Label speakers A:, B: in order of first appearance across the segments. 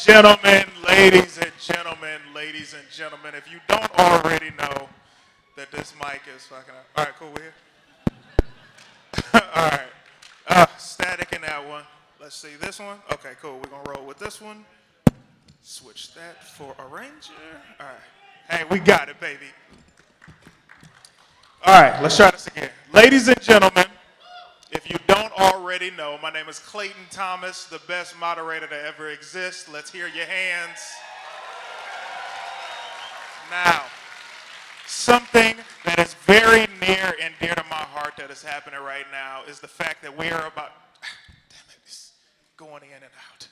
A: Gentlemen, ladies and gentlemen, if you don't already know that this mic is fucking up. All right, cool, we're here. All right. Static in that one. Let's see this one. Okay, cool. We're going to roll with this one. Switch that for arranger. All right. Hey, we got it, baby. All right, let's try this again. Ladies and gentlemen, if you don't already know, my name is Clayton Thomas, the best moderator to ever exist. Let's hear your hands. Now, something that is very near and dear to my heart that is happening right now is the fact that we are about, damn it, it's going in and out.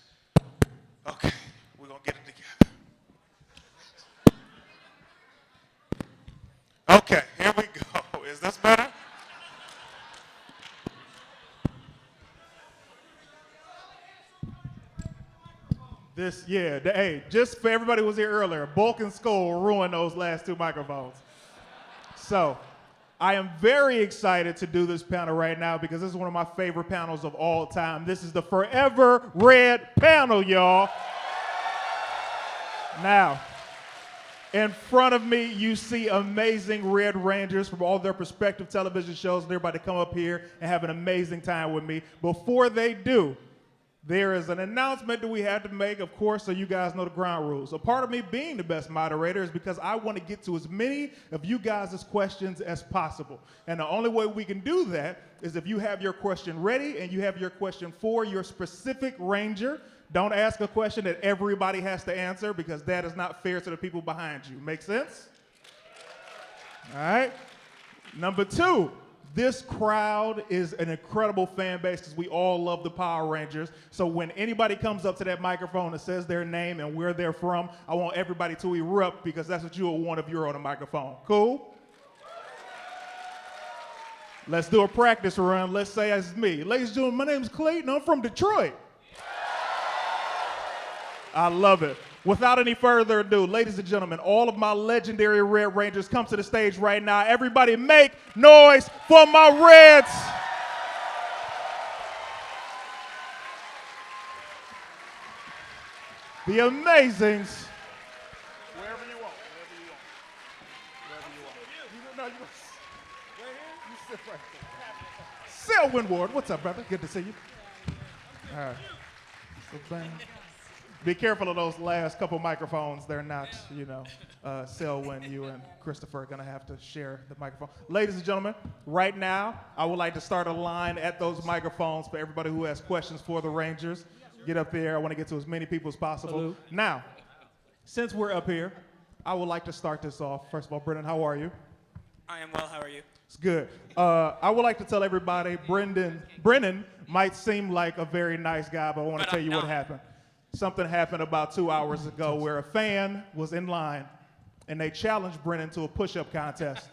A: Okay, we're going to get it together. Okay, here we go. Is this better? Hey, just for everybody who was here earlier, Bulk and Skull ruined those last two microphones. So, I am very excited to do this panel right now because this is one of my favorite panels of all time. This is the Forever Red panel, y'all. Now, in front of me, you see amazing Red Rangers from all their respective television shows. They're about to come up here and have an amazing time with me. Before they do, there is an announcement that we have to make, of course, so you guys know the ground rules. A part of me being the best moderator is because I want to get to as many of you guys' questions as possible. And the only way we can do that is if you have your question ready and you have your question for your specific ranger. Don't ask a question that everybody has to answer because that is not fair to the people behind you. Make sense? All right. Number two. This crowd is an incredible fan base because we all love the Power Rangers. So when anybody comes up to that microphone and says their name and where they're from, I want everybody to erupt because that's what you'll want if you're on a microphone. Cool? Let's do a practice run. Let's say it's me. Ladies and gentlemen, my name's Clayton. I'm from Detroit. I love it. Without any further ado, ladies and gentlemen, all of my legendary Red Rangers come to the stage right now. Everybody make noise for my Reds. The Amazings. Wherever you want, wherever you want. Wherever you want. No, you right here? You sit right there. Selwyn Ward, what's up, brother? Good to see you. All right. So bang. Be careful of those last couple microphones. They're not, Selwyn, you and Christopher are going to have to share the microphone. Ladies and gentlemen, right now, I would like to start a line at those microphones for everybody who has questions for the Rangers. Get up there. I want to get to as many people as possible. Hello. Now, since we're up here, I would like to start this off. First of all, Brennan, how are you?
B: I am well. How are you?
A: It's good. I would like to tell everybody, Brennan might seem like a very nice guy, but I want to tell you what happened. Something happened about 2 hours ago where a fan was in line and they challenged Brennan to a push-up contest.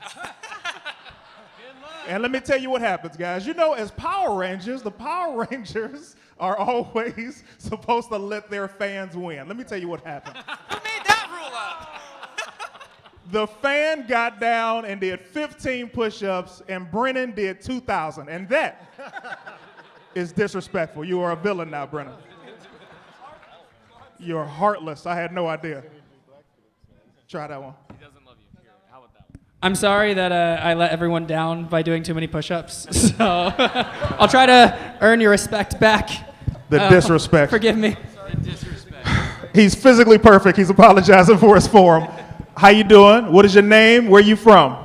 A: And let me tell you what happens, guys. You know, as Power Rangers, the Power Rangers are always supposed to let their fans win. Let me tell you what happened.
B: Who made that rule up?
A: The fan got down and did 15 push-ups and Brennan did 2,000. And that is disrespectful. You are a villain now, Brennan. You're heartless. I had no idea. Try that one.
B: He doesn't love you. Here, how about that one? I'm sorry that I let everyone down by doing too many push-ups. So I'll try to earn your respect back.
A: The disrespect.
B: Forgive me.
C: The disrespect.
A: He's physically perfect. He's apologizing for his form. How you doing? What is your name? Where you from?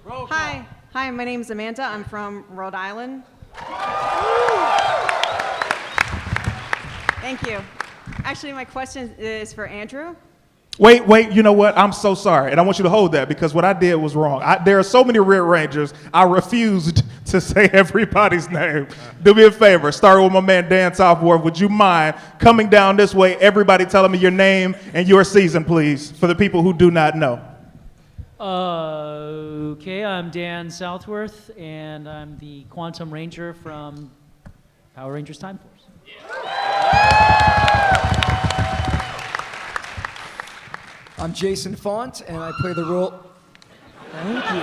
D: Hi, my name's Amanda. I'm from Rhode Island. Thank you. Actually, my question is for Andrew.
A: Wait, you know what? I'm so sorry. And I want you to hold that because what I did was wrong. There are so many Red Rangers, I refused to say everybody's name. Do me a favor, start with my man Dan Southworth. Would you mind coming down this way, everybody telling me your name and your season, please, for the people who do not know.
C: Okay, I'm Dan Southworth, and I'm the Quantum Ranger from Power Rangers Time Force.
E: I'm Jason Font, and I play the role. Thank you.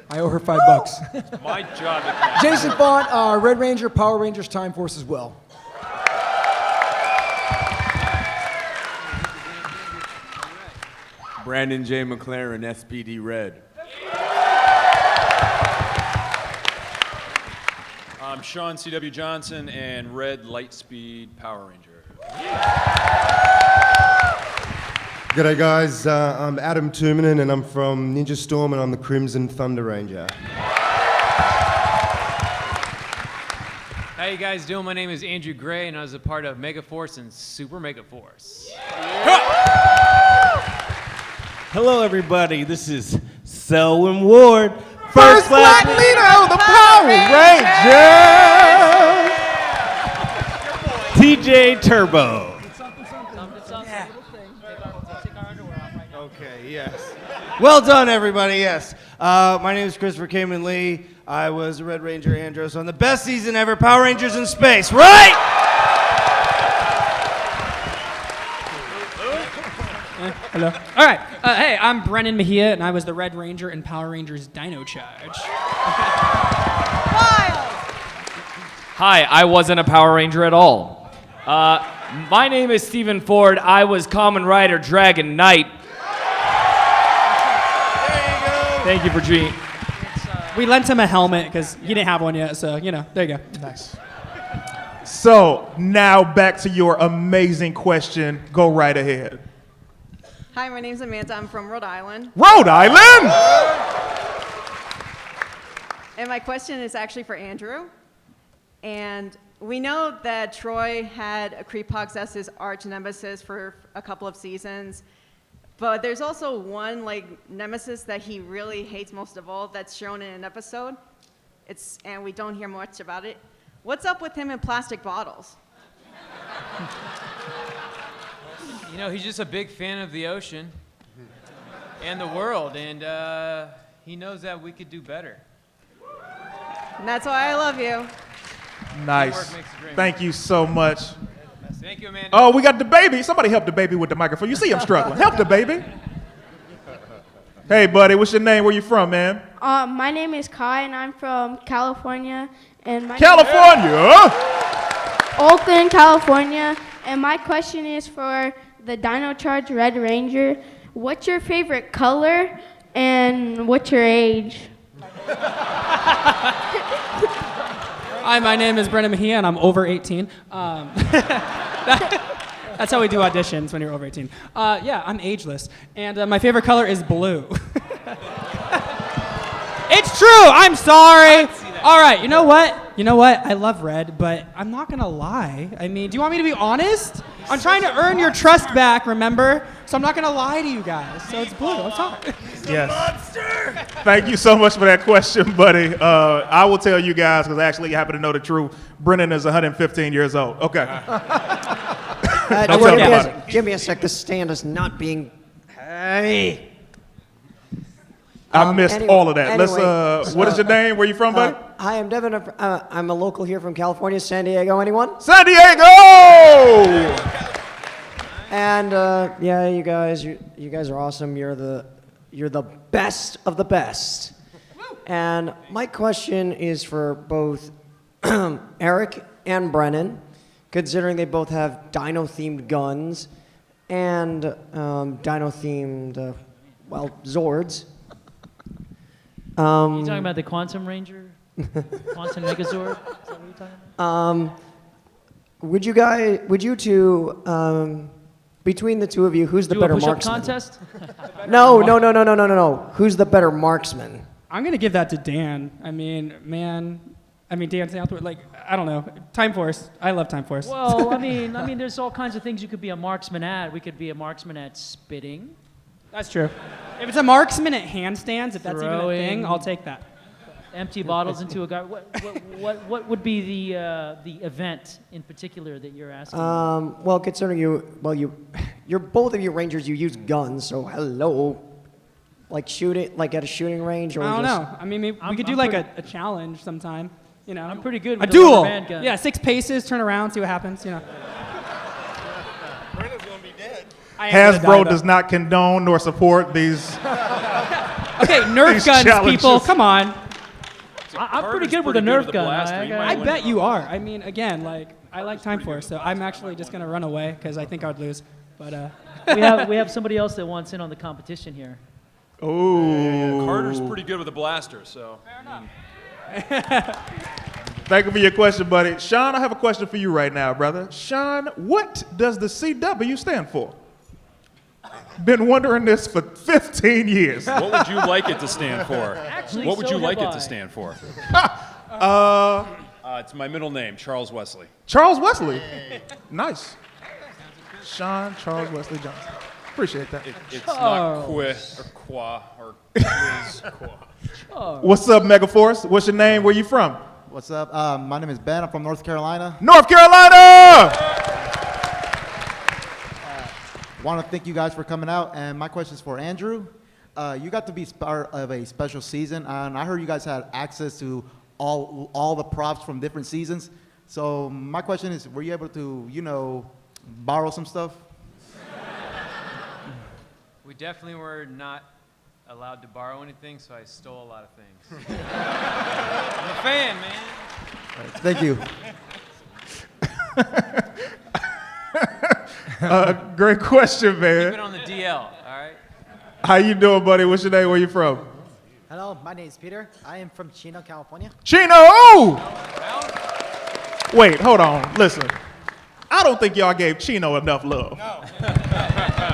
E: I owe her $5.
F: My job.
E: Jason Font, Red Ranger, Power Rangers Time Force as well.
F: Brandon J. McLaren, SPD Red.
G: I'm Sean C.W. Johnson and Red Lightspeed Power Ranger.
H: G'day guys, I'm Adam Tumanen and I'm from Ninja Storm and I'm the Crimson Thunder Ranger.
I: How you guys doing? My name is Andrew Gray, and I was a part of Megaforce and Super Megaforce.
J: Hello, everybody. This is Selwyn Ward,
A: First black leader of the Power Rangers!
J: TJ Turbo.
K: Okay, yes. Well done, everybody, yes. My name is Christopher Kamen Lee. I was a Red Ranger Andros on the best season ever, Power Rangers in Space, right?
B: Hello. All right. Hey, I'm Brennan Mejia, and I was the Red Ranger in Power Rangers Dino Charge.
L: Hi, I wasn't a Power Ranger at all. My name is Stephen Ford. I was Kamen Rider Dragon Knight. Thank you, Virginia.
B: We lent him a helmet because he didn't have one yet, so, you know, there you go.
A: Nice. So, now back to your amazing question. Go right ahead.
D: Hi, my name's Amanda. I'm from Rhode Island.
A: Rhode Island!
D: And my question is actually for Andrew. And we know that Troy had a Creepox as his arch nemesis for a couple of seasons. But there's also one nemesis that he really hates most of all that's shown in an episode. And we don't hear much about it. What's up with him in plastic bottles?
I: You know, he's just a big fan of the ocean and the world, and he knows that we could do better.
D: And that's why I love you.
A: Nice. Thank you so much.
I: Thank you, Amanda.
A: Oh, we got the baby. Somebody help the baby with the microphone. You see him struggling. Help the baby. Hey, buddy, what's your name? Where you from, man?
M: My name is Kai, and I'm from California. And
A: California?
M: Oakland, California. And my question is for the Dino Charge Red Ranger. What's your favorite color, and what's your age?
B: Hi, my name is Brennan Mejia, and I'm over 18. That's how we do auditions when you're over 18. Yeah, I'm ageless. And my favorite color is blue. It's true. I'm sorry. All right, you know what? I love red, but I'm not going to lie. I mean, do you want me to be honest? I'm trying to earn your trust back, remember? So I'm not going to lie to you guys. So it's blue. I'm sorry.
A: Yes. Thank you so much for that question, buddy. I will tell you guys, because I actually happen to know the truth. Brennan is 115 years old. Okay.
E: Give me a sec. This stand is not being... Hey.
A: I missed all of that. Let's. What is your name? Where you from, buddy?
E: Hi, I'm Devin. I'm a local here from California, San Diego. Anyone?
A: San Diego!
E: And yeah, you guys are awesome. You're the best of the best. And my question is for both Eric and Brennan, considering they both have dino-themed guns and dino-themed, Zords.
C: You talking about the Quantum Ranger? Quantum Megazord? Is that what you're talking
E: about? Would you two, between the two of you, who's the better marksman?
C: Contest?
E: No. Who's the better marksman?
B: I'm going to give that to Dan. Dan Southwood, I don't know. Time Force. I love Time Force.
C: Well, I mean, there's all kinds of things you could be a marksman at. We could be a marksman at spitting.
B: That's true. If it's a marksman at handstands, if that's even a thing, I'll take that.
C: Empty bottles into a guy. What would be the event in particular that you're asking?
E: Well, considering you're both of you Rangers, you use guns, so hello. Shooting, at a shooting range, or
B: I don't know. I mean, maybe we could do a challenge sometime. You know,
C: I'm pretty good
B: a
C: with
B: duel.
C: rubber band gun.
B: Yeah, 6 paces, turn around, see what happens. You know.
K: Brennan's gonna be dead.
A: Hasbro does not condone nor support these.
B: Okay, Nerf guns, people. Come on.
C: I'm pretty good with a Nerf gun.
B: I bet you are. I mean, again, I like Time Force, so I'm actually just gonna run away because I think I would lose. But
C: we have somebody else that wants in on the competition here.
A: Oh.
G: Carter's pretty good with a blaster, so.
A: Thank you for your question, buddy. Sean, I have a question for you right now, brother. Sean, what does the CW stand for? Been wondering this for 15 years.
G: What would you like it to stand for?
C: Actually,
G: what would
C: so
G: you like
C: have
G: it
C: I.
G: to stand for? It's my middle name, Charles Wesley.
A: Charles Wesley. Nice. Sean Charles Wesley Johnson. Appreciate that.
G: It's not Qui or Qua or Quiz.
A: What's up, Megaforce? What's your name? Where you from?
N: What's up? My name is Ben. I'm from North Carolina.
A: North Carolina!
N: Want to thank you guys for coming out. And my question is for Andrew. You got to be part of a special season, and I heard you guys had access to all the props from different seasons. So my question is, were you able to, borrow some stuff?
I: We definitely were not allowed to borrow anything, so I stole a lot of things. I'm a fan, man.
N: Thank you.
A: Great question, man.
I: Keep it on the DL, all right?
A: How you doing, buddy? What's your name? Where you from?
O: Hello, my name is Peter. I am from Chino, California.
A: Chino! Wait, hold on. Listen. I don't think y'all gave Chino enough love. No.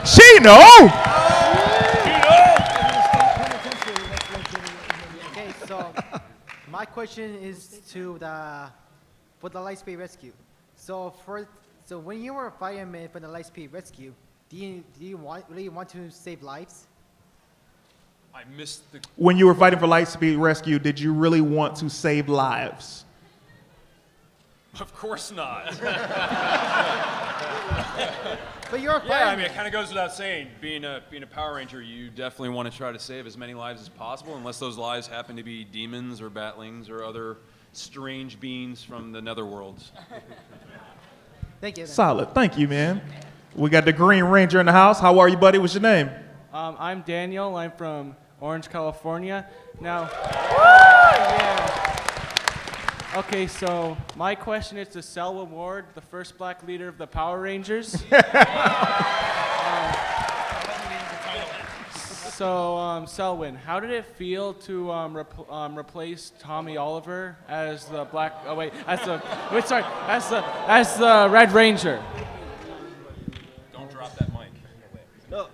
A: Chino!
O: Okay, so my question is for the Lightspeed Rescue. So when you were a fireman for the Lightspeed Rescue, do you really want to save lives?
G: I missed the.
A: When you were fighting for Lightspeed Rescue, did you really want to save lives?
G: Of course not.
O: But you're a fireman.
G: Yeah, I mean, it kind of goes without saying. Being a Power Ranger, you definitely want to try to save as many lives as possible, unless those lives happen to be demons or batlings or other strange beings from the netherworlds.
O: Thank you.
A: Solid. Thank you, man. We got the Green Ranger in the house. How are you, buddy? What's your name?
P: I'm Daniel. I'm from Orange, California. Now, okay, so my question is to Selwyn Ward, the first black leader of the Power Rangers. Selwyn, how did it feel to replace Tommy Oliver as the as the Red Ranger?
G: Don't drop that mic.
J: No,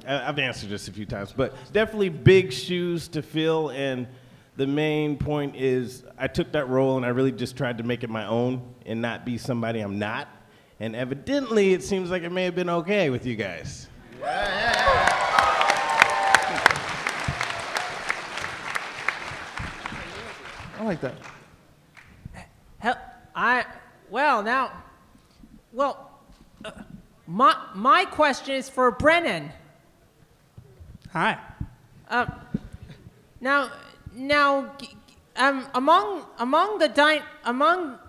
J: I've answered this a few times, but definitely big shoes to fill. And the main point is I took that role and I really just tried to make it my own and not be somebody I'm not. And evidently, it seems like it may have been okay with you guys.
A: I like that.
Q: My question is for Brennan.
B: Hi.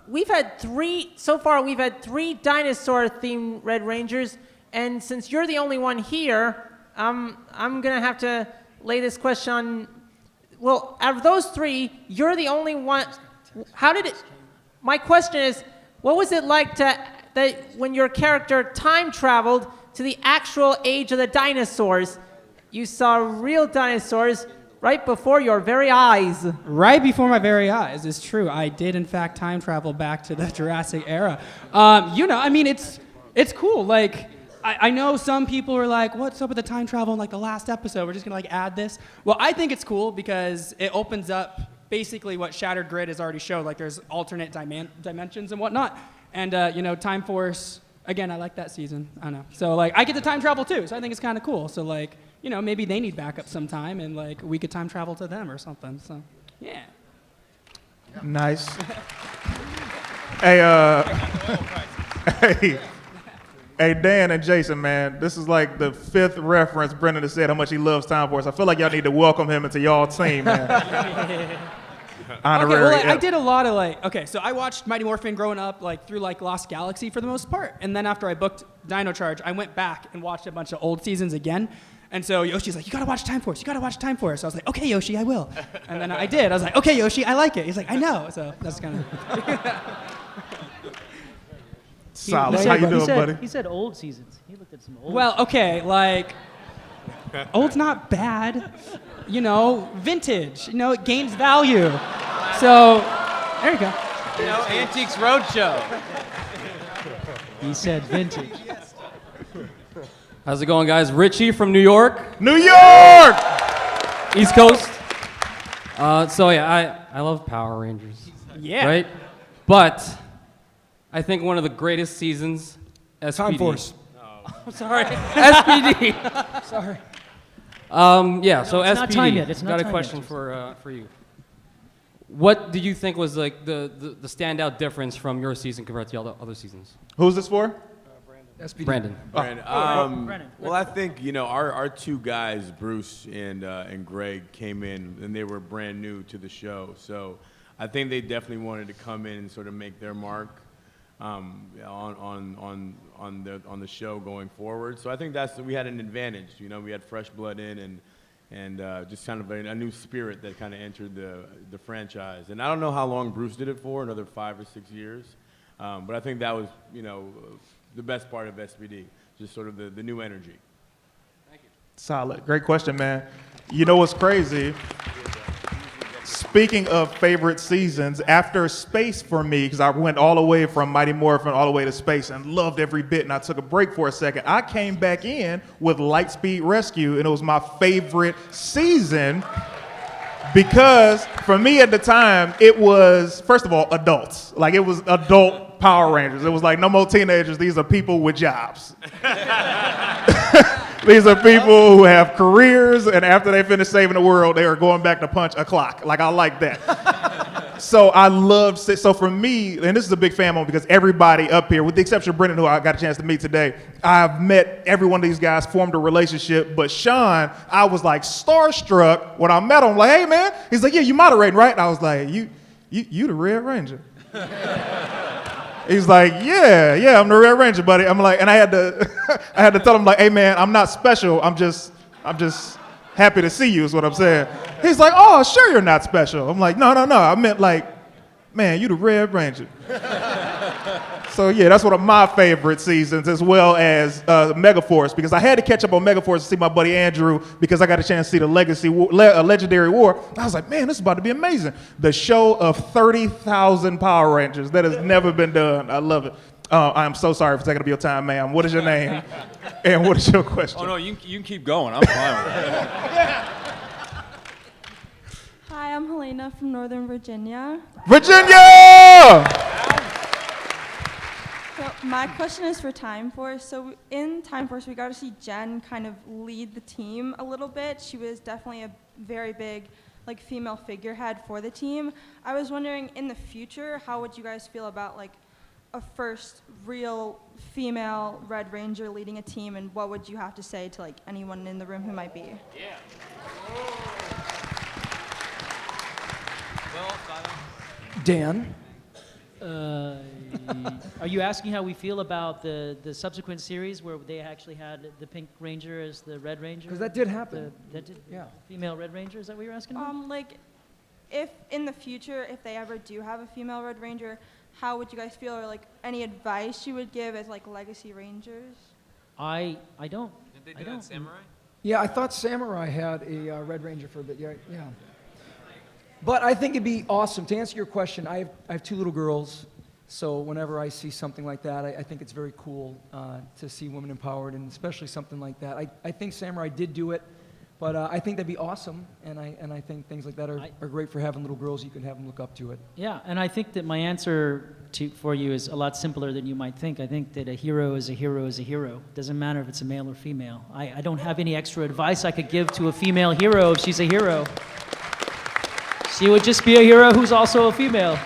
Q: We've had three dinosaur-themed Red Rangers, and since you're the only one here, I'm gonna have to lay this question on. Well, out of those three, you're the only one. My question is, what was it like when your character time traveled to the actual age of the dinosaurs? You saw real dinosaurs right before your very eyes.
B: Right before my very eyes, it's true. I did, in fact, time travel back to the Jurassic era. It's cool. Like, I know some people are like, what's up with the time travel in, like, the last episode? We're just going to, like, add this. Well, I think it's cool because it opens up basically what Shattered Grid has already showed. Like, there's alternate dimensions and whatnot. And, Time Force, again, I like that season. I don't know. So, like, I get to time travel, too. So I think it's kind of cool. So, like, maybe they need backup sometime, and like we could time travel to them or something. So, yeah.
A: Nice. Hey, hey, Dan and Jason, man, this is like the 5th reference Brendan has said how much he loves Time Force. I feel like y'all need to welcome him into y'all team, man. Honorary.
B: I did a lot of so I watched Mighty Morphin growing up, through Lost Galaxy for the most part, and then after I booked Dino Charge, I went back and watched a bunch of old seasons again. And so Yoshi's like, you gotta watch Time Force, you gotta watch Time Force. So I was like, okay, Yoshi, I will. And then I did. I was like, okay, Yoshi, I like it. He's like, I know. So that's kind of.
A: Solid. How you doing, buddy?
C: He said old seasons. He looked at some old.
B: Well, okay, like old's not bad. You know, vintage. You know, it gains value. So there you go.
I: You know, Antiques Roadshow.
C: He said vintage.
R: How's it going, guys? Richie from New York.
A: New York!
R: East Coast. So yeah, I love Power Rangers.
B: Yeah.
R: Right? But I think one of the greatest seasons, SPD.
S: Time Force.
R: Oh, sorry. SPD.
B: Sorry.
R: Yeah, so
C: it's not time
R: SPD.
C: yet. It's not
R: Got a
C: time
R: question
C: yet.
R: for you. What did you think was like the standout difference from your season compared to all the other seasons?
A: Who's this for?
S: SPD.
R: Brandon.
C: Brennan.
F: Well, I think our two guys, Bruce and Greg, came in and they were brand new to the show. So I think they definitely wanted to come in and sort of make their mark on the show going forward. So I think we had an advantage. You know, we had fresh blood in and just kind of a new spirit that kind of entered the franchise. And I don't know how long Bruce did it for, another 5 or 6 years. But I think that was, the best part of SPD, just sort of the new energy.
R: Thank you.
A: Solid. Great question, man. You know what's crazy? Speaking of favorite seasons, after Space for me, because I went all the way from Mighty Morphin all the way to Space and loved every bit, and I took a break for a second, I came back in with Lightspeed Rescue, and it was my favorite season because for me at the time, it was, first of all, adults. Like, it was adult Power Rangers. It was like, no more teenagers. These are people with jobs. These are people who have careers, and after they finish saving the world, they are going back to punch a clock. Like, I like that. So I loved, so for me, and this is a big fan moment because everybody up here, with the exception of Brendan, who I got a chance to meet today, I've met every one of these guys, formed a relationship, but Sean, I was like starstruck when I met him. Like, hey man, he's like, yeah, you moderating, right? And I was like, you the Red Ranger. He's like, yeah, I'm the Red Ranger, buddy. I'm like, and I had to tell him like, hey man, I'm not special. I'm just happy to see you is what I'm saying. He's like, oh, sure you're not special. I'm like, no. I meant like, man, you the Red Ranger. So yeah, that's one of my favorite seasons, as well as Megaforce, because I had to catch up on Megaforce to see my buddy Andrew, because I got a chance to see the Legendary War. I was like, man, this is about to be amazing. The show of 30,000 Power Rangers that has never been done. I love it. I'm so sorry for taking up your time, ma'am. What is your name? And what is your question?
G: Oh no, you can keep going. I'm fine with it.
T: Hi, I'm Helena from Northern Virginia.
A: Virginia!
T: So my question is for Time Force. So in Time Force, we got to see Jen kind of lead the team a little bit. She was definitely a very big, like, female figurehead for the team. I was wondering, in the future, how would you guys feel about like a first real female Red Ranger leading a team, and what would you have to say to like anyone in the room who might be?
I: Yeah.
S: Dan?
C: Are you asking how we feel about the subsequent series where they actually had the Pink Ranger as the Red Ranger?
S: Because that did happen.
C: Yeah. Female Red Ranger, is that what you're asking?
T: Like, if in the future, if they ever do have a female Red Ranger, how would you guys feel, or like any advice you would give as like legacy Rangers?
C: I don't.
I: Did they do that Samurai?
S: Yeah, I thought Samurai had a Red Ranger for a bit. Yeah. But I think it'd be awesome. To answer your question, I have 2 little girls, so whenever I see something like that, I think it's very cool to see women empowered, and especially something like that. I think Samurai did do it, but I think that'd be awesome, and I think things like that are great for having little girls. You can have them look up to it.
C: Yeah, and I think that my answer for you is a lot simpler than you might think. I think that a hero is a hero is a hero. Doesn't matter if it's a male or female. I don't have any extra advice I could give to a female hero if she's a hero. She would just be a hero who's also a female.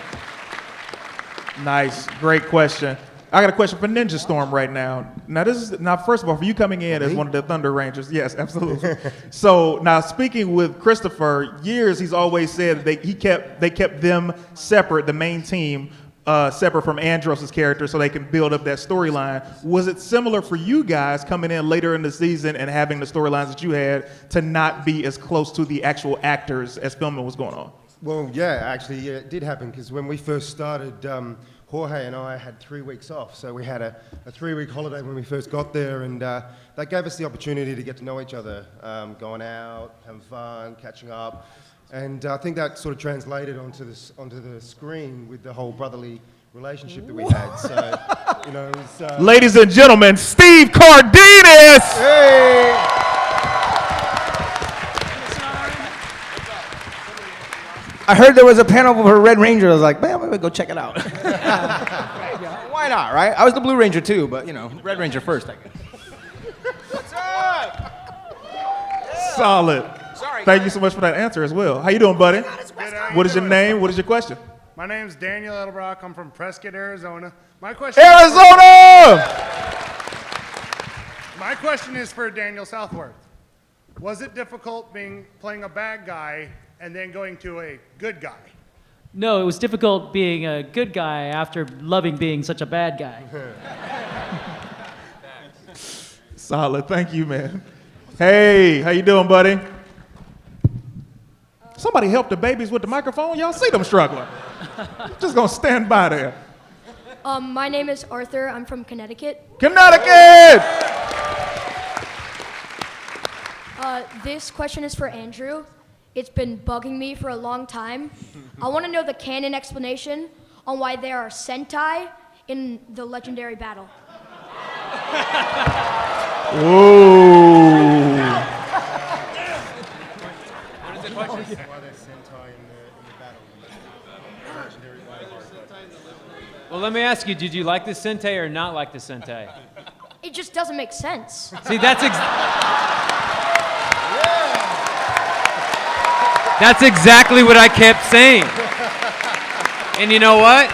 A: Nice, great question. I got a question for Ninja Storm right now. Now, first of all, for you coming in as one of the Thunder Rangers, yes, absolutely. So now, speaking with Christopher, he's always said that they kept them separate, the main team, separate from Andros' character, so they can build up that storyline. Was it similar for you guys coming in later in the season and having the storylines that you had to not be as close to the actual actors as filming was going on?
H: Well, yeah, actually, it did happen, because when we first started, Jorge and I had 3 weeks off. So we had a 3-week holiday when we first got there, and that gave us the opportunity to get to know each other, going out, having fun, catching up. And I think that sort of translated onto the screen with the whole brotherly relationship that we had. So, you know, it was,
A: Ladies and gentlemen, Steve Cardenas!
H: Hey!
K: I heard there was a panel for Red Ranger. I was like, man, I'm gonna go check it out. Why not, right? I was the Blue Ranger too, but you know, Red Ranger first, I guess. What's up?
A: Solid. Thank you so much for that answer as well. How you doing, buddy? What is your name? What is your question?
U: My name's Daniel Edelbrock. I'm from Prescott, Arizona. My question
A: Arizona!
U: My question is for Daniel Southworth. Was it difficult playing a bad guy and then going to a good guy?
C: No, it was difficult being a good guy after loving being such a bad guy.
A: Solid. Thank you, man. Hey, how you doing, buddy? Somebody help the babies with the microphone. Y'all see them struggling. Just gonna stand by there.
V: My name is Arthur. I'm from Connecticut.
A: Connecticut!
V: This question is for Andrew. It's been bugging me for a long time. I want to know the canon explanation on why there are Sentai in the legendary battle.
A: Ooh.
H: What is the question? Why there's Sentai in the battle? Legendary battle.
I: Well, let me ask you, did you like the Sentai or not like the Sentai?
V: It just doesn't make sense.
I: See, that's exactly what I kept saying. And you know what?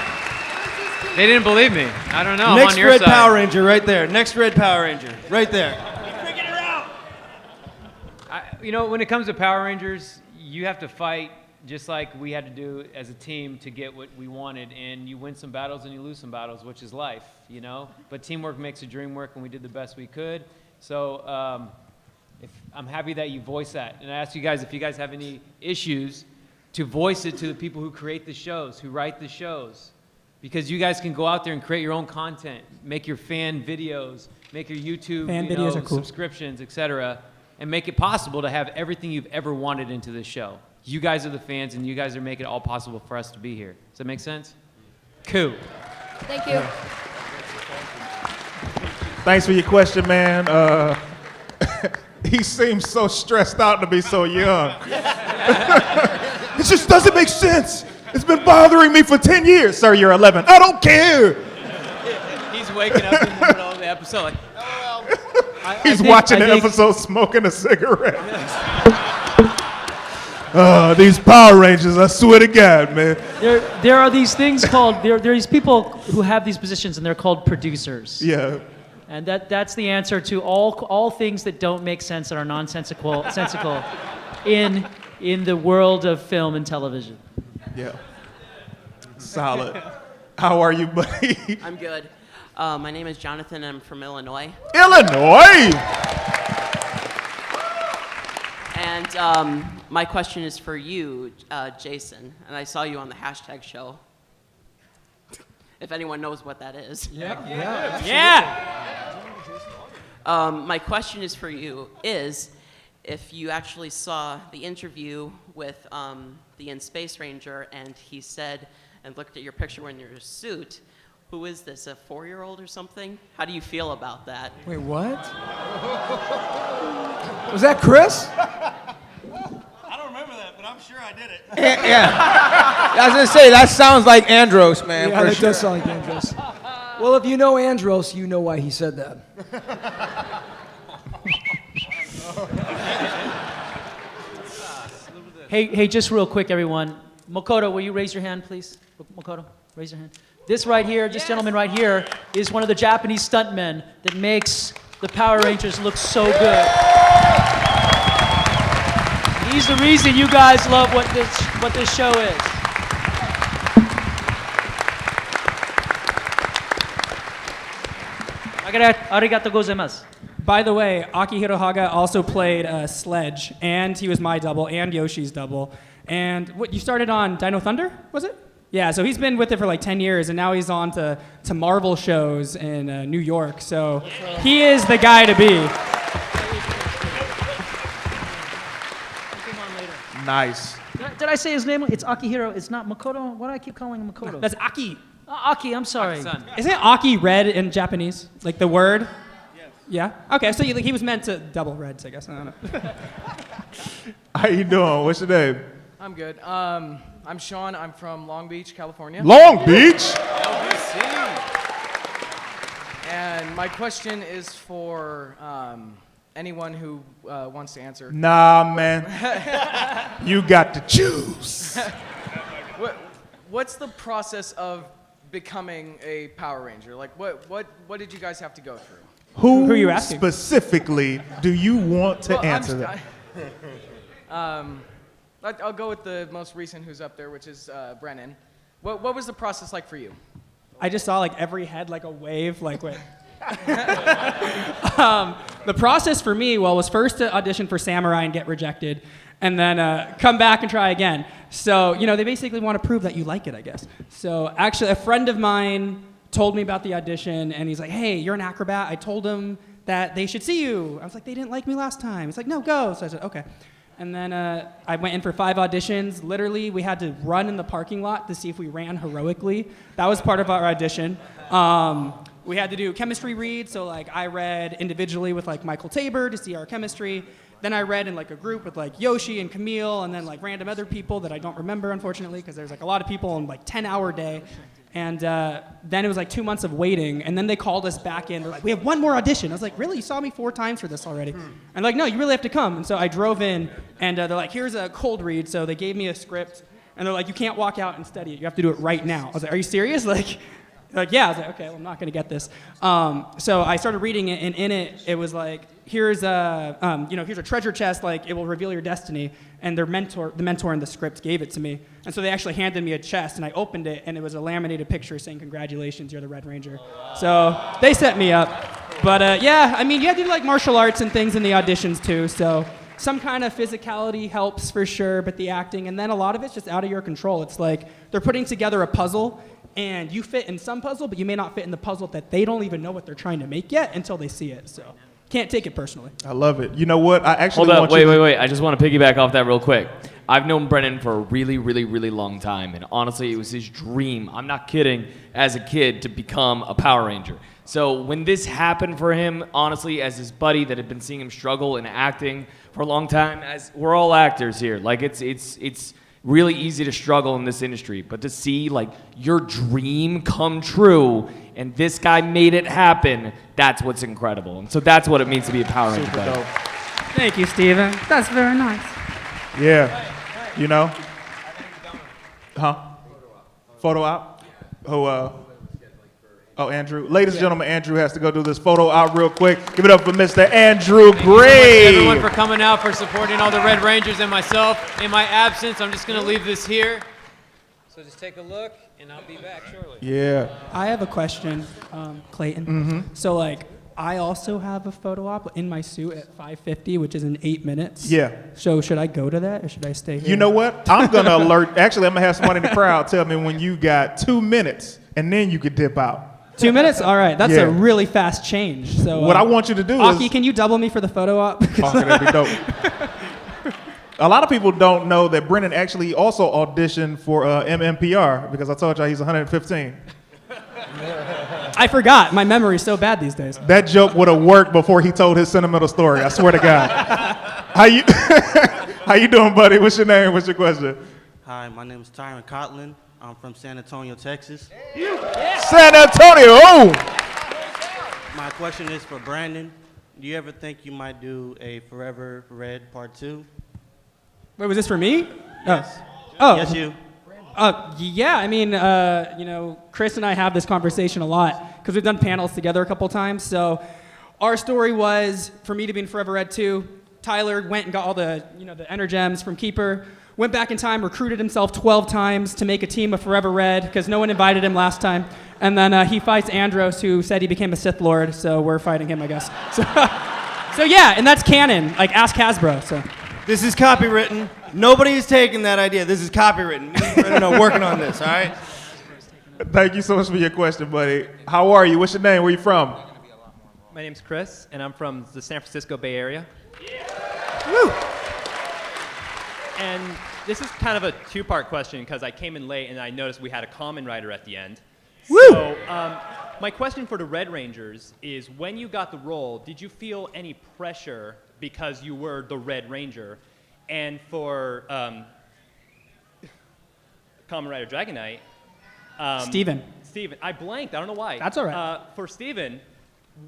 I: They didn't believe me. I don't know. I'm
K: Next
I: on your
K: Red
I: side.
K: Power Ranger right there. Next Red Power Ranger right there.
I: You know, when it comes to Power Rangers, you have to fight just like we had to do as a team to get what we wanted. And you win some battles and you lose some battles, which is life, you know? But teamwork makes the dream work, and we did the best we could. So I'm happy that you voiced that. And I ask you guys if you guys have any issues to voice it to the people who create the shows, who write the shows. Because you guys can go out there and create your own content, make your fan videos, make your YouTube
B: Videos are cool.
I: subscriptions, etc., and make it possible to have everything you've ever wanted into this show. You guys are the fans, and you guys are making it all possible for us to be here. Does that make sense? Cool.
V: Thank you.
A: Thanks for your question, man. He seems so stressed out to be so young. It just doesn't make sense. It's been bothering me for 10 years. Sir, you're 11. I don't care.
I: He's waking up in the middle of the episode like,
A: He's watching the episode smoking a cigarette. These Power Rangers, I swear to God, man.
C: There are these things called, there are these people who have these positions, and they're called producers.
A: Yeah.
C: And that's the answer to all things that don't make sense and are nonsensical in the world of film and television.
A: Yeah. Solid. How are you, buddy?
W: I'm good. My name is Jonathan, and I'm from Illinois.
A: Illinois!
W: And my question is for you, Jason. And I saw you on the hashtag show. If anyone knows what that is.
I: Yeah.
W: My question is for you is, if you actually saw the interview with the In-Space Ranger, and he said, and looked at your picture when you're in a suit, who is this, a 4-year-old or something? How do you feel about that?
S: Wait, what? Was that Chris?
K: I don't remember that, but I'm sure I did it. Yeah. I was going to say, that sounds like Andros, man.
S: Yeah,
K: for
S: that
K: sure.
S: does sound like Andros. Well, if you know Andros, you know why he said that.
C: Hey, just real quick, everyone. Makoto, will you raise your hand, please? Makoto, raise your hand. This right here, this gentleman right here, is one of the Japanese stuntmen that makes the Power Rangers look so good. He's the reason you guys love what this show is. Arigatou gozaimasu.
B: By the way, Akihiro Haga also played Sledge, and he was my double and Yoshi's double. And what, you started on Dino Thunder, was it? Yeah, so he's been with it for like 10 years, and now he's on to Marvel shows in New York. So he is the guy to be.
A: Nice.
C: Did I say his name? It's Akihiro. It's not Makoto. Why do I keep calling him Makoto?
B: That's Aki.
C: Aki, I'm sorry.
B: Isn't Aki red in Japanese? Like the word? Yes. Yeah? Okay, so he was meant to double reds, I guess. I don't know.
A: How you doing? What's your name?
D: I'm good. I'm Sean. I'm from Long Beach, California.
A: Long Beach?
D: LBC. And my question is for anyone who wants to answer.
A: Nah, man. You got to choose.
D: What's the process of becoming a Power Ranger? Like, what did you guys have to go through?
A: Who are you asking? Specifically do you want to answer that?
D: I'll go with the most recent who's up there, which is Brennan. What was the process like for you?
B: I just saw like every head like a wave, like wait. The process for me, was first to audition for Samurai and get rejected, and then come back and try again. So, they basically want to prove that you like it, I guess. So actually, a friend of mine told me about the audition, and he's like, hey, you're an acrobat. I told him that they should see you. I was like, they didn't like me last time. He's like, no, go. So I said, okay. And then I went in for 5 auditions. Literally, we had to run in the parking lot to see if we ran heroically. That was part of our audition. We had to do chemistry reads. So like I read individually with like Michael Tabor to see our chemistry. Then I read in like a group with like Yoshi and Camille and then like random other people that I don't remember, unfortunately, because there's like a lot of people in like 10-hour day. And then it was like 2 months of waiting, and then they called us back in. They're like, we have one more audition. I was like, really? You saw me 4 times for this already? And they're like, no, you really have to come. And so I drove in, and they're like, here's a cold read. So they gave me a script, and they're like, you can't walk out and study it. You have to do it right now. I was like, are you serious? Like, yeah. I was like, okay, well, I'm not going to get this. So I started reading it, and in it, it was like, here's a treasure chest, like it will reveal your destiny. And the mentor in the script gave it to me. And so they actually handed me a chest, and I opened it, and it was a laminated picture saying, congratulations, you're the Red Ranger. So they set me up. But yeah, I mean, you have to do like martial arts and things in the auditions too. So some kind of physicality helps for sure, but the acting, and then a lot of it's just out of your control. It's like they're putting together a puzzle, and you fit in some puzzle, but you may not fit in the puzzle that they don't even know what they're trying to make yet until they see it. So can't take it personally.
A: I love it. You know what? I actually
L: Hold up,
A: want
L: wait. I just want to piggyback off that real quick. I've known Brennan for a really, really, really long time, and honestly, it was his dream. I'm not kidding, as a kid, to become a Power Ranger. So when this happened for him, honestly, as his buddy that had been seeing him struggle in acting for a long time, as we're all actors here, like it's really easy to struggle in this industry, but to see like your dream come true and this guy made it happen, that's what's incredible. And so that's what it means to be a Power Ranger.
A: Super dope.
B: Thank you, Steven. That's very nice.
A: Yeah. You know? Huh? Photo op? Oh, Andrew. Ladies and gentlemen, Andrew has to go do this photo op real quick. Give it up for Mr. Andrew Gray.
I: Thank you so much, everyone, for coming out, for supporting all the Red Rangers and myself. In my absence, I'm just going to leave this here. So just take a look, and I'll be back shortly.
A: Yeah.
B: I have a question, Clayton.
A: Mm-hmm.
B: So like, I also have a photo op in my suit at 5:50, which is in 8 minutes.
A: Yeah.
B: So should I go to that, or should I stay here?
A: You know what? I'm going to alert. Actually, I'm going to have somebody in the crowd tell me when you got 2 minutes, and then you could dip out.
B: 2 minutes? All right. That's
A: Yeah.
B: a really fast change. So
A: What I want you to do
B: Aki,
A: is...
B: can you double me for the photo op?
A: Okay, that'd be dope. A lot of people don't know that Brennan actually also auditioned for MMPR, because I told you he's 115.
B: I forgot. My memory's so bad these days.
A: That joke would have worked before he told his sentimental story. I swear to God. How you doing, buddy? What's your name? What's your question?
M: Hi, my name is Tyron Cotlin. I'm from San Antonio, Texas.
A: San Antonio. Oh.
M: My question is for Brandon. Do you ever think you might do a Forever Red Part 2?
B: Wait, was this for me?
M: Yes.
B: Oh.
M: Yes, you.
B: Yeah, I mean, Chris and I have this conversation a lot because we've done panels together a couple times. So our story was for me to be in Forever Red 2. Tyler went and got all the, the Energems from Keeper, went back in time, recruited himself 12 times to make a team of Forever Red because no one invited him last time. And then he fights Andros, who said he became a Sith Lord, so we're fighting him, I guess. So yeah, and that's canon. Like, ask Hasbro. So
M: This is copywritten. Nobody's taking that idea. This is copywritten. Me and Brennan are working on this, all right?
A: Thank you so much for your question, buddy. How are you? What's your name? Where you from?
E: My name's Chris, and I'm from the San Francisco Bay Area.
A: Woo!
E: And this is kind of a two-part question because I came in late and I noticed we had a common writer at the end.
A: Woo!
E: So my question for the Red Rangers is, when you got the role, did you feel any pressure because you were the Red Ranger? And for common writer Dragon Knight,
B: Steven,
E: I blanked. I don't know why.
B: That's all right.
E: For Steven,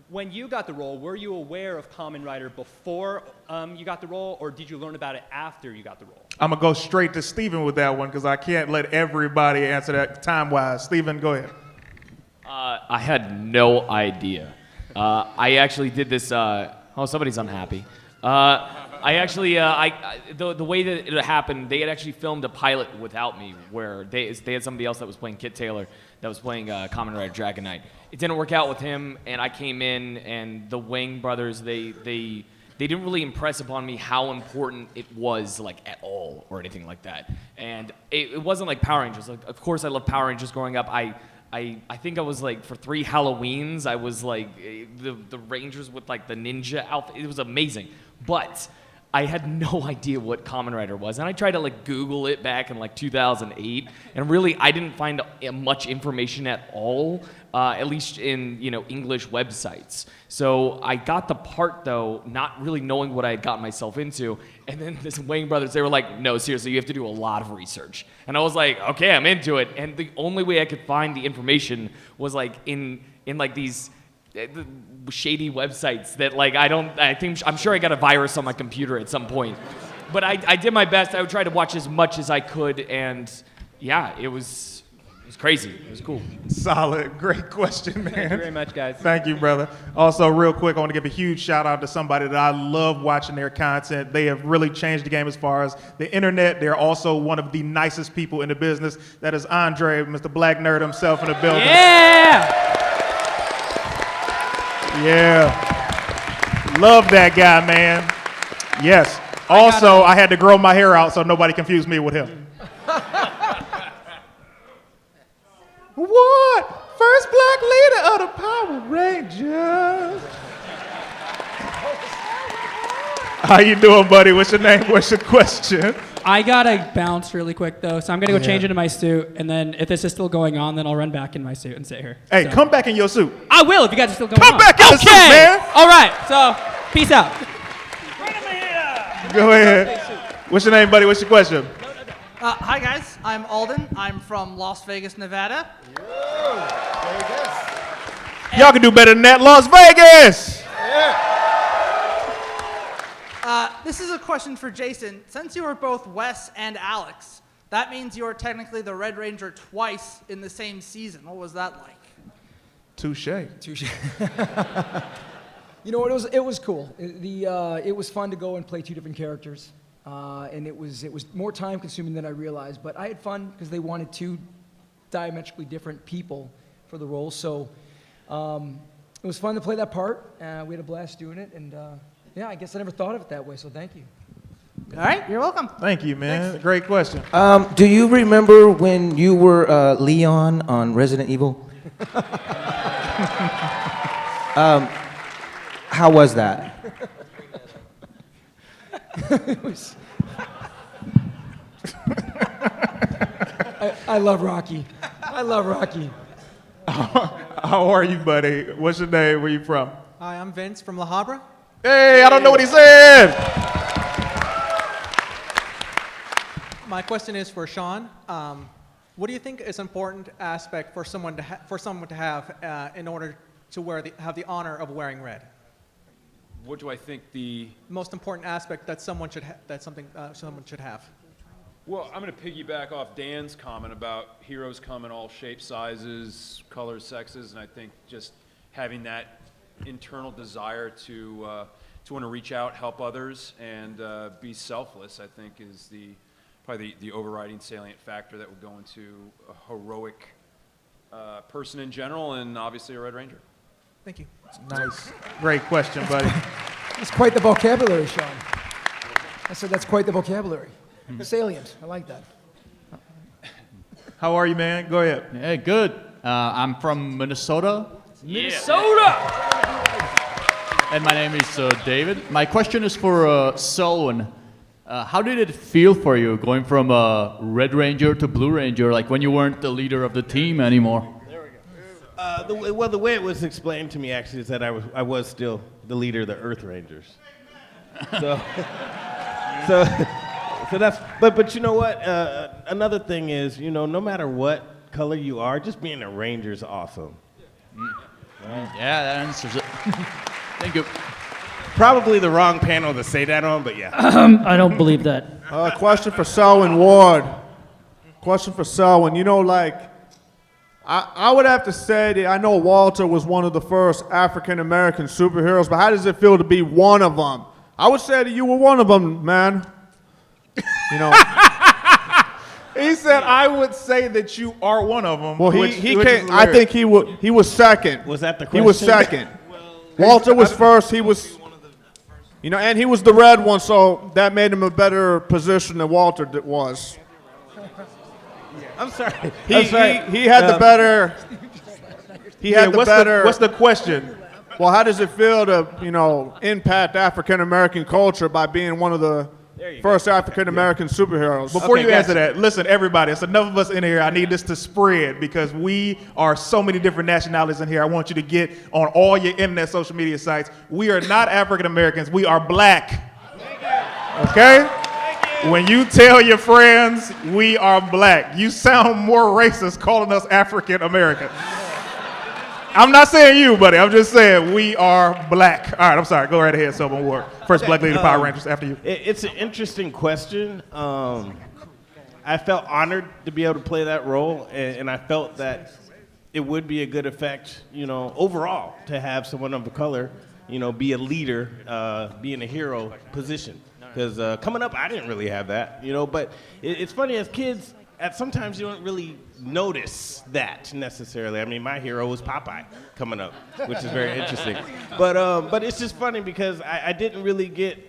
E: when you got the role, were you aware of Kamen Rider before you got the role, or did you learn about it after you got the role?
A: I'm going to go straight to Steven with that one because I can't let everybody answer that time-wise. Steven, go ahead.
L: I had no idea. I actually did this. Somebody's unhappy. I actually, the way that it happened, they had actually filmed a pilot without me, where they had somebody else that was playing Kit Taylor, that was playing Kamen Rider Dragon Knight. It didn't work out with him, and I came in, and the Wang brothers, they didn't really impress upon me how important it was, like, at all, or anything like that. And it wasn't like Power Rangers. Like, of course, I loved Power Rangers growing up. I think I was like, for 3 Halloweens, I was like the Rangers with like the ninja outfit. It was amazing. But I had no idea what Kamen Rider was. And I tried to like Google it back in like 2008. And really, I didn't find much information at all, at least in, English websites. So I got the part, though, not really knowing what I had gotten myself into. And then this Wang brothers, they were like, no, seriously, you have to do a lot of research. And I was like, okay, I'm into it. And the only way I could find the information was like in like these shady websites that like I'm sure I got a virus on my computer at some point. But I did my best. I would try to watch as much as I could, and yeah, it was crazy. It was cool.
A: Solid. Great question, man.
E: Thank you very much, guys.
A: Thank you, brother. Also, real quick, I want to give a huge shout out to somebody that I love watching their content. They have really changed the game as far as the internet. They're also one of the nicest people in the business. That is Andre, Mr. Black Nerd himself in the building.
B: Yeah!
A: Yeah. Love that guy, man. Yes. Also, I had to grow my hair out so nobody confused me with him. What? First black leader of the Power Rangers. How you doing, buddy? What's your name? What's your question?
B: I gotta bounce really quick though, so I'm gonna go change into my suit, and then if this is still going on, then I'll run back in my suit and sit here.
A: Hey,
B: So-
A: come back in your suit.
B: I will if you guys are still going
A: Come
B: on.
A: back in the suit, man.
B: All right. So, peace out.
A: Go ahead. What's your name, buddy? What's your question?
N: Hi guys, I'm Alden. I'm from Las Vegas, Nevada.
A: Y'all can do better than that. Las Vegas.
N: This is a question for Jason. Since you were both Wes and Alex, that means you were technically the Red Ranger twice in the same season. What was that like?
A: Touche.
S: You know what? It was cool. It was fun to go and play 2 different characters, and it was more time consuming than I realized. But I had fun because they wanted 2 diametrically different people for the role. So it was fun to play that part. We had a blast doing it, and yeah, I guess I never thought of it that way. So thank you.
N: All right, you're welcome.
A: Thank you, man. Great question.
K: Do you remember when you were Leon on Resident Evil? How was that?
S: It was. I love Rocky. I love Rocky.
A: How are you, buddy? What's your name? Where you from?
O: Hi, I'm Vince from La Habra.
A: Hey, I don't know what he said.
O: My question is for Sean. What do you think is an important aspect for someone to have in order to have the honor of wearing red?
G: What do I think the
O: Most important aspect that someone should someone should have.
G: Well, I'm going to piggyback off Dan's comment about heroes come in all shapes, sizes, colors, sexes, and I think just having that internal desire to want to reach out, help others, and be selfless, I think, is probably the overriding salient factor that would go into a heroic person in general, and obviously a Red Ranger.
O: Thank you.
A: Nice. Great question, buddy.
S: It's quite the vocabulary, Sean. I said that's quite the vocabulary. Salient. I like that.
A: How are you, man? Go ahead.
J: Hey, good. I'm from Minnesota.
C: Minnesota!
J: And my name is David. My question is for Selwyn. How did it feel for you going from Red Ranger to Blue Ranger, like when you weren't the leader of the team anymore?
P: The way it was explained to me actually is that I was still the leader of the Earth Rangers. So that's but you know what? Another thing is, you know, no matter what color you are, just being a ranger is awesome.
J: Right? Yeah, that answers it. Thank you.
P: Probably the wrong panel to say that on, but yeah.
C: I don't believe that.
Q: Question for Selwyn Ward. Question for Selwyn. You know, like, I would have to say that I know Walter was one of the first African-American superheroes, but how does it feel to be one of them? I would say that you were one of them, man. You know.
A: He said, "I would say that you are one of them."
Q: Well,
A: which
Q: he
A: is
Q: came. I think he was second.
P: Was that the
Q: He was
P: question?
Q: second. Walter was first. He was, you know, and he was the red one, so that made him a better position than Walter was.
P: I'm sorry.
Q: He had the better. He had the better.
A: What's the question?
Q: Well, how does it feel to, you know, impact African American culture by being one of the first African American superheroes?
A: Before you answer that, listen, everybody, it's enough of us in here. I need this to spread because we are so many different nationalities in here. I want you to get on all your internet social media sites. We are not African Americans. We are black. Okay? When you tell your friends we are black, you sound more racist calling us African American. I'm not saying you, buddy. I'm just saying we are black. All right, I'm sorry. Go right ahead, Sylvan Ward. First black lady Power Rangers after you.
P: It's an interesting question. I felt honored to be able to play that role, and I felt that it would be a good effect, you know, overall, to have someone of color, you know, be a leader, be in a hero position. Because coming up, I didn't really have that, you know. But it's funny, as kids, sometimes you don't really notice that necessarily. I mean, my hero was Popeye coming up, which is very interesting. But it's just funny because I didn't really get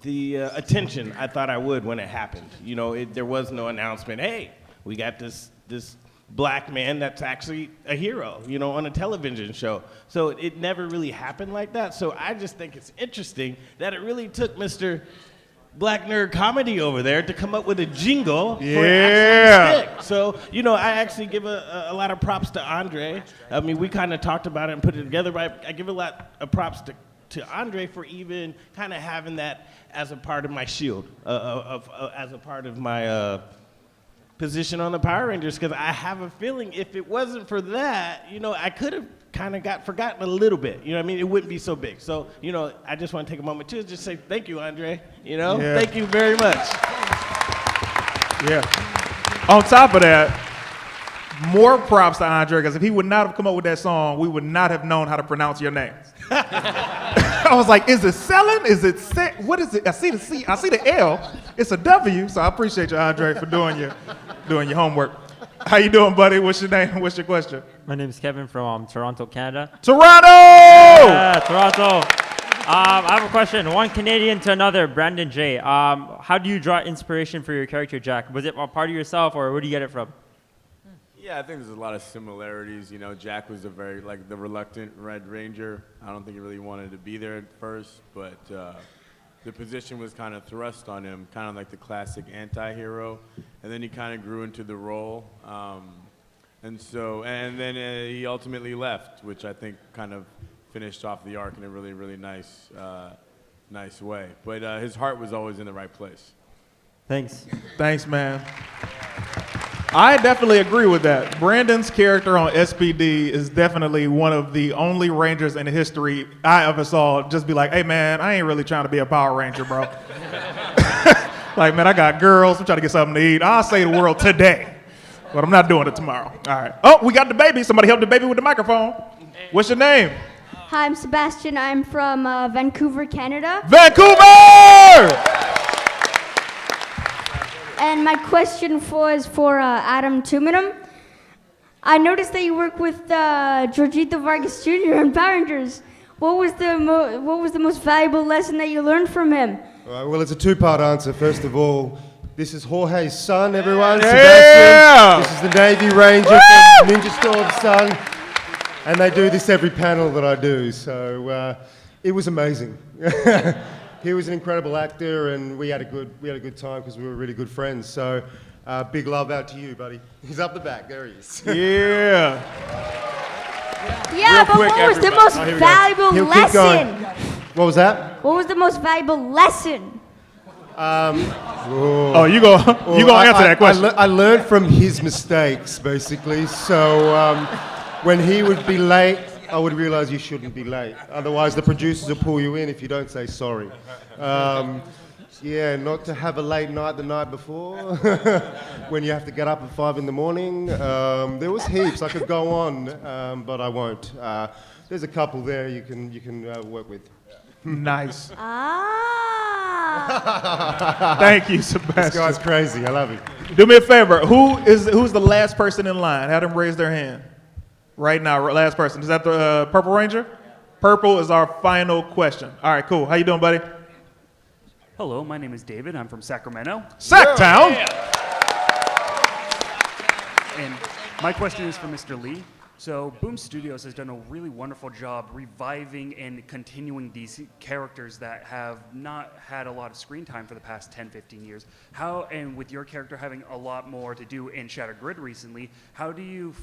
P: the attention I thought I would when it happened. You know, there was no announcement. Hey, we got this black man that's actually a hero, you know, on a television show. So it never really happened like that. So I just think it's interesting that it really took Mr. Black Nerd Comedy over there to come up with a jingle for it actually stick. So, you know, I actually give a lot of props to Andre. I mean, we kind of talked about it and put it together, but I give a lot of props to Andre for even kind of having that as a part of my shield, as a part of my position on the Power Rangers, because I have a feeling if it wasn't for that, you know, I could have kind of got forgotten a little bit. You know what I mean? It wouldn't be so big. So, you know, I just want to take a moment to just say thank you, Andre. You know, thank you very much.
A: Yeah. On top of that, more props to Andre, because if he would not have come up with that song, we would not have known how to pronounce your name. I was like, is it selling? Is it what is it? I see the C, I see the L. It's a W. So I appreciate you, Andre, for doing your homework. How you doing, buddy? What's your name? What's your question?
X: My name is Kevin from Toronto, Canada.
A: Toronto!
X: Yeah, Toronto. I have a question. One Canadian to another, Brandon J. How do you draw inspiration for your character, Jack? Was it a part of yourself, or where do you get it from?
F: Yeah, I think there's a lot of similarities. You know, Jack was the reluctant Red Ranger. I don't think he really wanted to be there at first, but the position was kind of thrust on him, kind of like the classic anti-hero, and then he kind of grew into the role. And then he ultimately left, which I think kind of finished off the arc in a really, really nice way. But his heart was always in the right place.
X: Thanks.
A: Thanks, man. I definitely agree with that. Brandon's character on SPD is definitely one of the only Rangers in history I ever saw just be like, hey, man, I ain't really trying to be a Power Ranger, bro. Like, man, I got girls. I'm trying to get something to eat. I'll save the world today, but I'm not doing it tomorrow. All right. Oh, we got the baby. Somebody help the baby with the microphone. What's your name?
Y: Hi, I'm Sebastian. I'm from Vancouver, Canada.
A: Vancouver!
Y: And my question is for Adam Tuminum. I noticed that you work with Georgito Vargas Jr. in Power Rangers. what was the most valuable lesson that you learned from him?
H: All right, well, it's a two-part answer. First of all, this is Jorge's son, everyone.
A: Yeah!
H: Sebastian. This is the Navy Ranger from Ninja Storm's son. And they do this every panel that I do, so it was amazing. He was an incredible actor, and we had a good time because we were really good friends. So big love out to you, buddy. He's up the back. There he is.
A: Yeah.
Y: Yeah,
H: Real
Y: but
H: quick,
Y: what was the
H: everybody.
Y: most
H: Oh, here we go.
Y: valuable
H: He'll keep going.
Y: lesson?
H: What was that?
Y: What was the most valuable lesson?
A: Oh, you go answer that question.
H: I learned from his mistakes, basically. So when he would be late, I would realize you shouldn't be late. Otherwise, the producers will pull you in if you don't say sorry. Yeah, not to have a late night the night before when you have to get up at 5 in the morning. There was heaps. I could go on, but I won't. There's a couple there you can work with.
A: Nice.
Y: Ah.
A: Thank you, Sebastian.
H: This guy's crazy. I love him.
A: Do me a favor. Who's the last person in line? Have them raise their hand. Right now, last person. Is that the Purple Ranger? Purple is our final question. All right, cool. How you doing, buddy?
R: Hello, my name is David. I'm from Sacramento.
A: Sacktown.
R: And my question is for Mr. Lee. So Boom Studios has done a really wonderful job reviving and continuing these characters that have not had a lot of screen time for the past 10, 15 years. And with your character having a lot more to do in Shattered Grid recently, what do you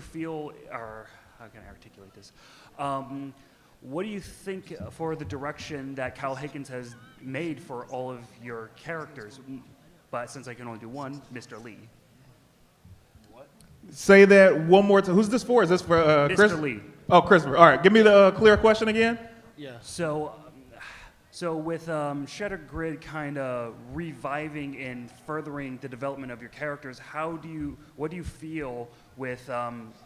R: feel, or how can I articulate this? What do you think for the direction that Kyle Higgins has made for all of your characters? But since I can only do one, Mr. Lee.
A: Say that one more time. Who's this for? Is this for Chris?
R: Mr. Lee.
A: Oh, Christopher. All right. Give me the clear question again.
R: Yeah. So with Shattered Grid kind of reviving and furthering the development of your characters, what do you feel with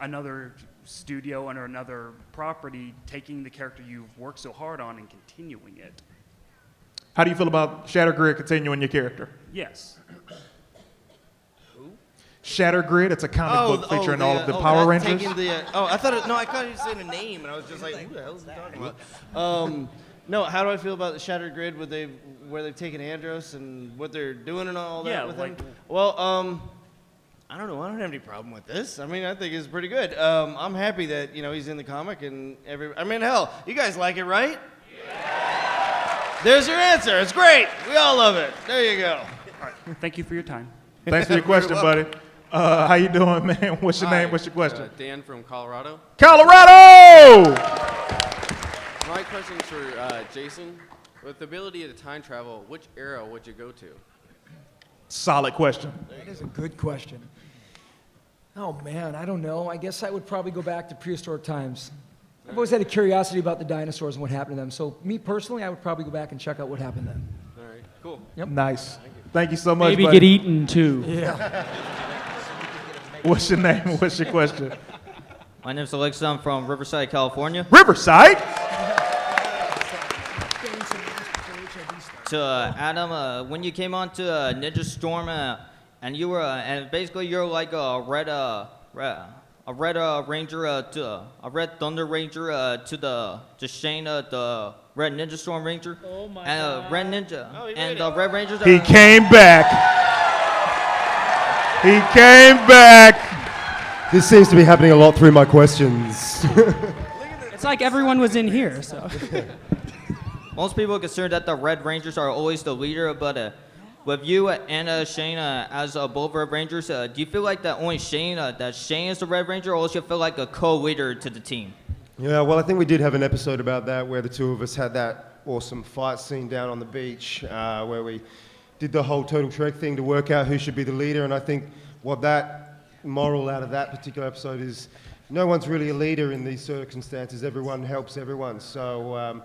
R: another studio or another property taking the character you've worked so hard on and continuing it?
A: How do you feel about Shattered Grid continuing your character?
R: Yes.
A: Shattered Grid, it's a comic book featuring all of the Power Rangers.
M: I thought you were saying a name, and I was just like, who the hell is he talking about? No, how do I feel about the Shattered Grid where they've taken Andros and what they're doing and all that with him? Well, I don't know. I don't have any problem with this. I mean, I think it's pretty good. I'm happy that he's in the comic and hell, you guys like it, right? Yeah. There's your answer. It's great. We all love it. There you go.
R: All right. Thank you for your time.
A: Thanks for your question, buddy. How you doing, man? What's your name? What's your question?
T: Dan from Colorado.
A: Colorado!
T: My question is for Jason. With the ability to time travel, which era would you go to?
A: Solid question.
S: That is a good question. Oh man, I don't know. I guess I would probably go back to prehistoric times. I've always had a curiosity about the dinosaurs and what happened to them. So me personally, I would probably go back and check out what happened then.
T: All right, cool.
S: Yep.
A: Nice. Thank you so much,
B: Maybe
A: buddy.
B: get eaten too.
S: Yeah.
A: What's your name? What's your question?
U: My name's Alexa. I'm from Riverside, California.
A: Riverside?
U: To Adam, when you came on to Ninja Storm, and you were, and basically you're like a red ranger a red Thunder Ranger to Shane, the Red Ninja Storm Ranger, and Red Ninja, and the Red Rangers.
A: He came back. He came back.
H: This seems to be happening a lot through my questions.
B: It's like everyone was in here, so.
U: Most people consider that the Red Rangers are always the leader, but with you and Shane as both Red Rangers, do you feel like that only Shane is the Red Ranger, or do you feel like a co-leader to the team?
H: Yeah, well, I think we did have an episode about that where the two of us had that awesome fight scene down on the beach where we did the whole Total Trek thing to work out who should be the leader, and I think what that moral out of that particular episode is no one's really a leader in these circumstances. Everyone helps everyone. So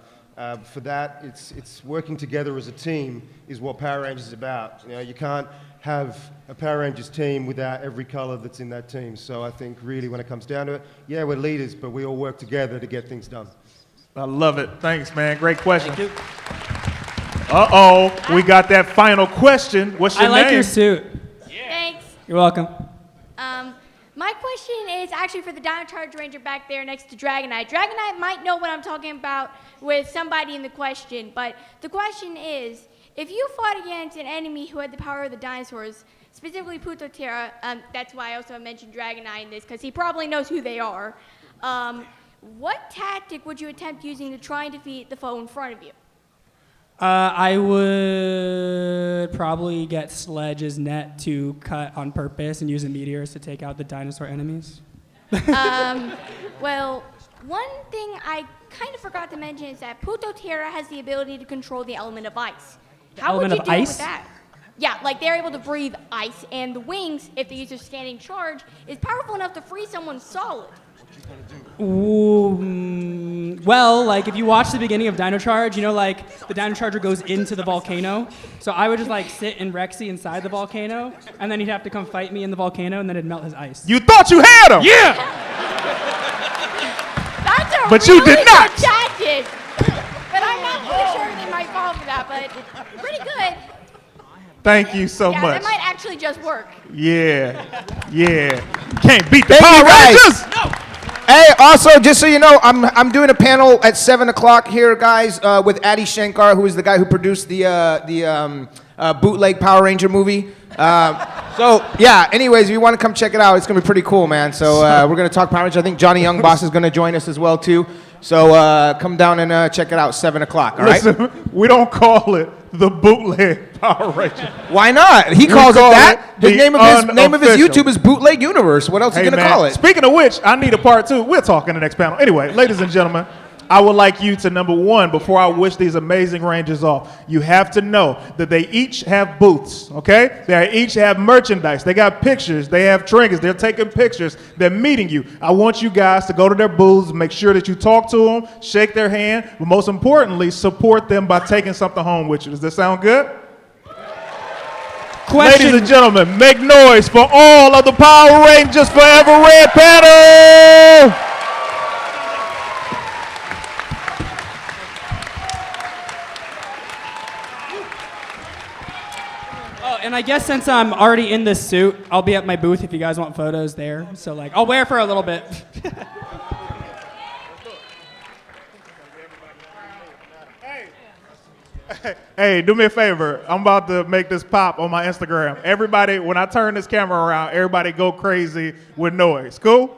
H: for that, it's working together as a team is what Power Rangers is about. You can't have a Power Rangers team without every color that's in that team. So I think really when it comes down to it, yeah, we're leaders, but we all work together to get things done.
A: I love it. Thanks, man. Great question. Thank you. Uh-oh, we got that final question. What's your name?
B: I like your suit.
Y: Thanks.
B: You're welcome.
Y: My question is actually for the Dino Charge Ranger back there next to Dragonite. Dragonite might know what I'm talking about with somebody in the question, but the question is, if you fought against an enemy who had the power of the dinosaurs, specifically Putotera, that's why I also mentioned Dragonite in this, because he probably knows who they are, what tactic would you attempt using to try and defeat the foe in front of you?
B: I would probably get Sledge's net to cut on purpose and use the meteors to take out the dinosaur enemies.
Y: Well, one thing I kind of forgot to mention is that Putotera has the ability to control the element of ice. How would you
B: Element of
Y: deal
B: ice?
Y: with that? Yeah, like they're able to breathe ice, and the wings, if they use their standing charge, is powerful enough to freeze someone solid.
B: Ooh, well, like if you watch the beginning of Dino Charge, you know, like the Dino Charger goes into the volcano. So I would just like sit in Rexy inside the volcano, and then he'd have to come fight me in the volcano, and then it'd melt his ice.
A: You thought you had him!
B: Yeah!
Y: That's a
A: But
Y: really
A: you did
Y: good
A: not.
Y: tactic. But I'm not really sure they might fall for that, but pretty good.
A: Thank you so
Y: Yeah,
A: much.
Y: that might actually just work.
A: Yeah. Can't beat the
K: Thank
A: Power
K: you, guys.
A: Rangers!
K: Hey, also, just so you know, I'm doing a panel at 7 o'clock here, guys, with Adi Shankar, who is the guy who produced the bootleg Power Ranger movie. So, yeah, anyways, if you want to come check it out, it's going to be pretty cool, man. So we're going to talk Power Rangers. I think Johnny Young Boss is going to join us as well, too. So come down and check it out, 7 o'clock, all right?
A: Listen, we don't call it the bootleg Power Ranger.
K: Why not? He
A: We
K: calls it
A: call
K: that.
A: it
K: His
A: the
K: name of his
A: unofficial.
K: YouTube is Bootleg Universe. What else are
A: Hey,
K: you going to
A: man,
K: call it?
A: Speaking of which, I need a part two. We'll talk in the next panel. Anyway, ladies and gentlemen, I would like you to, number one, before I wish these amazing Rangers off, you have to know that they each have booths, okay? They each have merchandise. They got pictures. They have trinkets. They're taking pictures. They're meeting you. I want you guys to go to their booths, make sure that you talk to them, shake their hand, but most importantly, support them by taking something home with you. Does this sound good?
B: Question.
A: Ladies and gentlemen, make noise for all of the Power Rangers Forever Red panel!
B: Oh, and I guess since I'm already in this suit, I'll be at my booth if you guys want photos there. So like, I'll wear it for a little bit.
A: Hey, do me a favor. I'm about to make this pop on my Instagram. Everybody, when I turn this camera around, everybody go crazy with noise. Cool?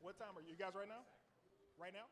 A: What time are you guys right now? Right now?